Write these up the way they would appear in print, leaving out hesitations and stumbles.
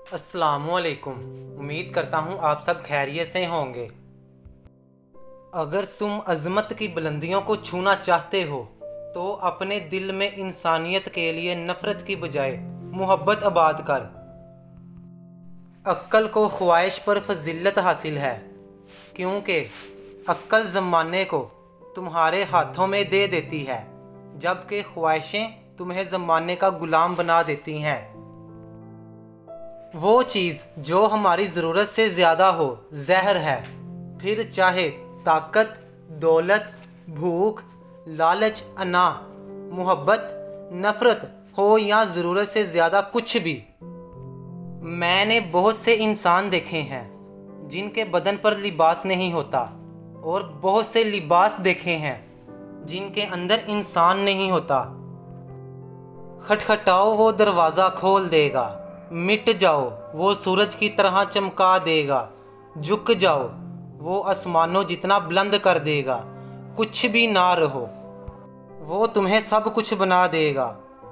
अस्सलामुअलैकुम। उम्मीद करता हूँ आप सब खैरियत से होंगे। अगर तुम अज़मत की बुलंदियों को छूना चाहते हो तो अपने दिल में इंसानियत के लिए नफ़रत की बजाय मोहब्बत आबाद कर। अक्ल को ख्वाहिश पर फजीलत हासिल है, क्योंकि अक्ल ज़माने को तुम्हारे हाथों में दे देती है, जबकि ख्वाहिशें तुम्हें ज़माने का ग़ुलाम बना देती हैं। वो चीज़ जो हमारी ज़रूरत से ज़्यादा हो जहर है, फिर चाहे ताकत, दौलत, भूख, लालच, अना, मोहब्बत, नफ़रत हो या ज़रूरत से ज़्यादा कुछ भी। मैंने बहुत से इंसान देखे हैं जिनके बदन पर लिबास नहीं होता, और बहुत से लिबास देखे हैं जिनके अंदर इंसान नहीं होता। खटखटाओ वो दरवाज़ा खोल देगा, मिट जाओ वो सूरज की तरह चमका देगा, झुक जाओ वो आसमानों जितना बुलंद कर देगा। कुछ भी ना रहो, वो तुम्हें सब कुछ बना देगा।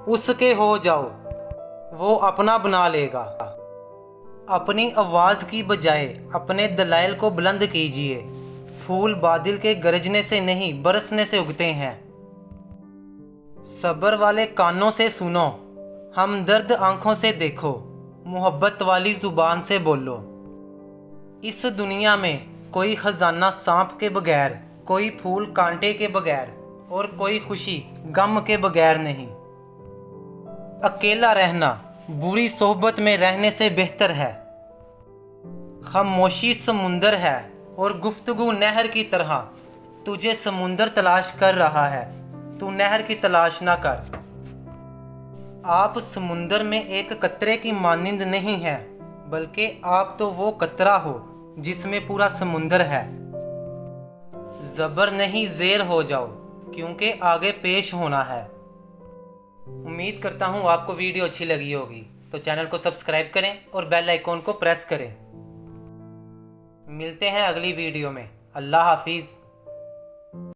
उसके हो जाओ, वो अपना बना लेगा। अपनी आवाज़ की बजाय अपने दलाइल को बुलंद कीजिए। फूल बादल के गरजने से नहीं बरसने से उगते हैं। सब्र वाले कानों से सुनो, हमदर्द आंखों से देखो, मोहब्बत वाली ज़ुबान से बोलो। इस दुनिया में कोई ख़जाना सांप के बगैर, कोई फूल कांटे के बगैर और कोई खुशी गम के बगैर नहीं। अकेला रहना बुरी सोहबत में रहने से बेहतर है। खामोशी समुंदर है और गुफ्तगू नहर की तरह। तुझे समुंदर तलाश कर रहा है, तू नहर की तलाश ना कर। आप समुंदर में एक कतरे की मानिंद नहीं है, बल्कि आप तो वो कतरा हो जिसमें पूरा समुंदर है। ज़बर नहीं ज़ेर हो जाओ, क्योंकि आगे पेश होना है। उम्मीद करता हूँ आपको वीडियो अच्छी लगी होगी, तो चैनल को सब्सक्राइब करें और बेल आइकॉन को प्रेस करें। मिलते हैं अगली वीडियो में। अल्लाह हाफिज़।